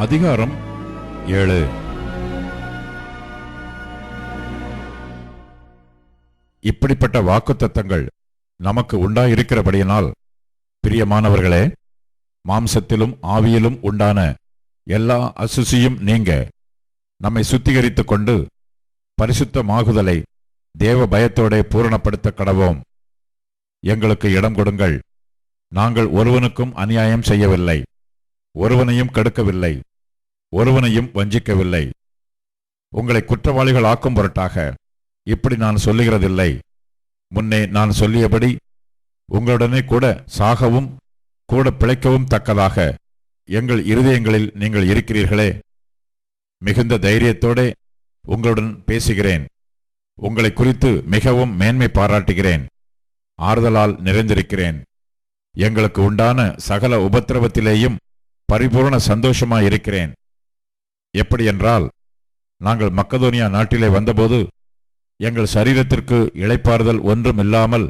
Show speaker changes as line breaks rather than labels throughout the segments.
அதிகாரம் 7. இப்படிப்பட்ட வாக்குத்தத்தங்கள் நமக்கு உண்டாயிருக்கிறபடியினால், பிரியமானவர்களே, மாம்சத்திலும் ஆவியிலும் உண்டான எல்லா அசுசியும் நீங்க நம்மை சுத்திகரித்துக் கொண்டு பரிசுத்தமாகுதலை தேவ பயத்தோடே பூரணப்படுத்த கடவோம். எங்களுக்கு இடம் கொடுங்கள். நாங்கள் ஒருவனுக்கும் அநியாயம் செய்யவில்லை, ஒருவனையும் கெடுக்கவில்லை, ஒருவனையும் வஞ்சிக்கவில்லை. உங்களை குற்றவாளிகள் ஆக்கும் பொருட்டாக இப்படி நான் சொல்லுகிறதில்லை. முன்னே நான் சொல்லியபடி உங்களுடனே கூட சாகவும் கூட பிழைக்கவும் தக்கதாக எங்கள் இருதயங்களில் நீங்கள் இருக்கிறீர்களே. மிகுந்த தைரியத்தோடே உங்களுடன் பேசுகிறேன். உங்களை குறித்து மிகவும் மேன்மை பாராட்டுகிறேன். ஆறுதலால் நிறைந்திருக்கிறேன். எங்களுக்கு உண்டான சகல உபத்திரவத்திலேயும் பரிபூர்ண சந்தோஷமாயிருக்கிறேன். எப்படியென்றால், நாங்கள் மக்கதோனியா நாட்டிலே வந்தபோது எங்கள் சரீரத்திற்கு இளைப்பாறுதல் ஒன்றும் இல்லாமல்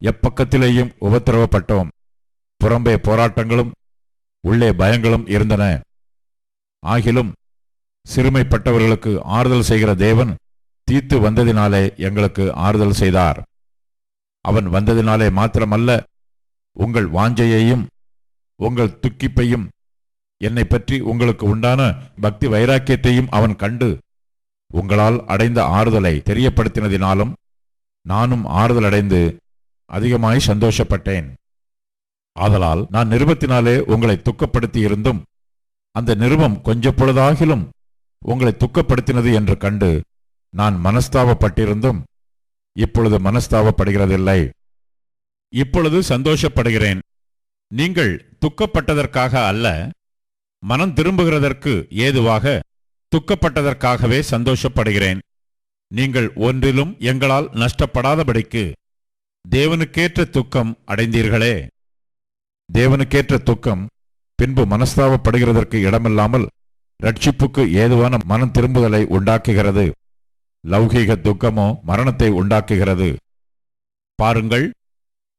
எப்பக்கத்திலேயும் உபத்திரவப்பட்டோம். புறம்பே போராட்டங்களும் உள்ளே பயங்களும் இருந்தன. ஆகிலும் சிறுமைப்பட்டவர்களுக்கு ஆறுதல் செய்கிற தேவன் தீத்து வந்ததினாலே எங்களுக்கு ஆறுதல் செய்தார். அவன் வந்ததினாலே மாத்திரமல்ல, உங்கள் வாஞ்சையையும் உங்கள் துக்கிப்பையும் என்னை பற்றி உங்களுக்கு உண்டான பக்தி வைராக்கியத்தையும் அவன் கண்டு உங்களால் அடைந்த ஆறுதலை தெரியப்படுத்தினதினாலும் நானும் ஆறுதல் அடைந்து அதிகமாய் சந்தோஷப்பட்டேன். ஆதலால் நான் நிருபத்தினாலே உங்களை துக்கப்படுத்தி இருந்தும் அந்த நிருபம் கொஞ்ச பொழுதாகிலும் உங்களை துக்கப்படுத்தினது என்று கண்டு நான் மனஸ்தாபப்பட்டிருந்தும் இப்பொழுது மனஸ்தாபப்படுகிறதில்லை. இப்பொழுது சந்தோஷப்படுகிறேன். நீங்கள் துக்கப்பட்டதற்காக அல்ல, மனம் திரும்புகிறதற்கு ஏதுவாக துக்கப்பட்டதற்காகவே சந்தோஷப்படுகிறேன். நீங்கள் ஒன்றிலும் எங்களால் நஷ்டப்படாதபடிக்கு தேவனுக்கேற்ற துக்கம் அடைந்தீர்களே. தேவனுக்கேற்ற துக்கம் பின்பு மனஸ்தாபப்படுகிறதற்கு இடமில்லாமல் ரட்சிப்புக்கு ஏதுவான மனம் திரும்புதலை உண்டாக்குகிறது. லௌகீக துக்கமோ மரணத்தை உண்டாக்குகிறது. பாருங்கள்,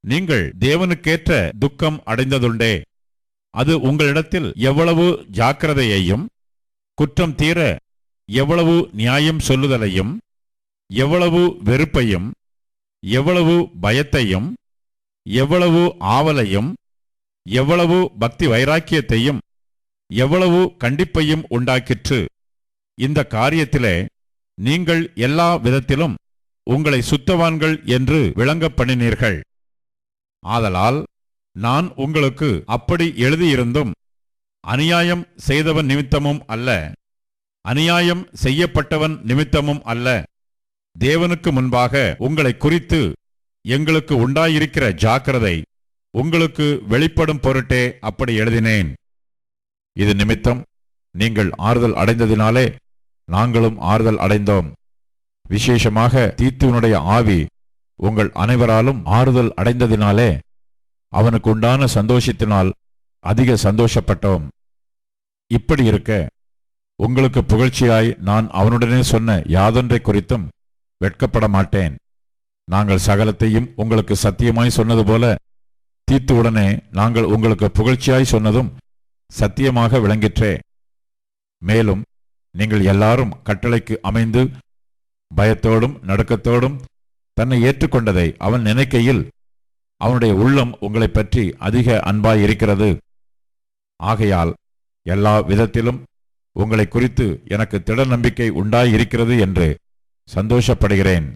நீங்கள் தேவனுக்கேற்ற துக்கம் அடைந்ததுண்டே. அது உங்களிடத்தில் எவ்வளவு ஜாக்கிரதையையும் குற்றம் தீர எவ்வளவு நியாயம் சொல்லுதலையும் எவ்வளவு வெறுப்பையும் எவ்வளவு பயத்தையும் எவ்வளவு ஆவலையும் எவ்வளவு பக்தி வைராக்கியத்தையும் எவ்வளவு கண்டிப்பையும் உண்டாக்கிற்று. இந்த காரியத்திலே நீங்கள் எல்லா விதத்திலும் உங்களை சுத்தவான்கள் என்று விளங்கப் பண்ணினீர்கள். ஆதலால் நான் உங்களுக்கு அப்படி எழுதியிருந்தும் அநியாயம் செய்தவன் நிமித்தமும் அல்ல, அநியாயம் செய்யப்பட்டவன் நிமித்தமும் அல்ல, தேவனுக்கு முன்பாக உங்களை குறித்து எங்களுக்கு உண்டாயிருக்கிற ஜாக்கிரதை உங்களுக்கு வெளிப்படும் பொருட்டே அப்படி எழுதினேன். இது நிமித்தம் நீங்கள் ஆறுதல் அடைந்ததினாலே நாங்களும் ஆறுதல் அடைந்தோம். விசேஷமாக தீத்துவனுடைய ஆவி உங்கள் அனைவராலும் ஆறுதல் அடைந்ததினாலே அவனுக்கு உண்டான சந்தோஷத்தினால் அதிக சந்தோஷப்பட்டோம். இப்படி இருக்க உங்களுக்கு புகழ்ச்சியாய் நான் அவனுடனே சொன்ன யாதொன்றை குறித்தும் வெட்கப்பட மாட்டேன். நாங்கள் சகலத்தையும் உங்களுக்கு சத்தியமாய் சொன்னது போல தீத்துவுடனே நாங்கள் உங்களுக்கு புகழ்ச்சியாய் சொன்னதும் சத்தியமாக விளங்கிற்றே. மேலும் நீங்கள் எல்லாரும் கட்டளைக்கு அமைந்து பயத்தோடும் நடுக்கத்தோடும் தன்னை ஏற்றுக்கொண்டதை அவன் நினைக்கையில் அவனுடைய உள்ளம் உங்களை பற்றி அதிக அன்பாயிருக்கிறது. ஆகையால் எல்லா விதத்திலும் உங்களை குறித்து எனக்கு திட நம்பிக்கை உண்டாயிருக்கிறது என்று சந்தோஷப்படுகிறேன்.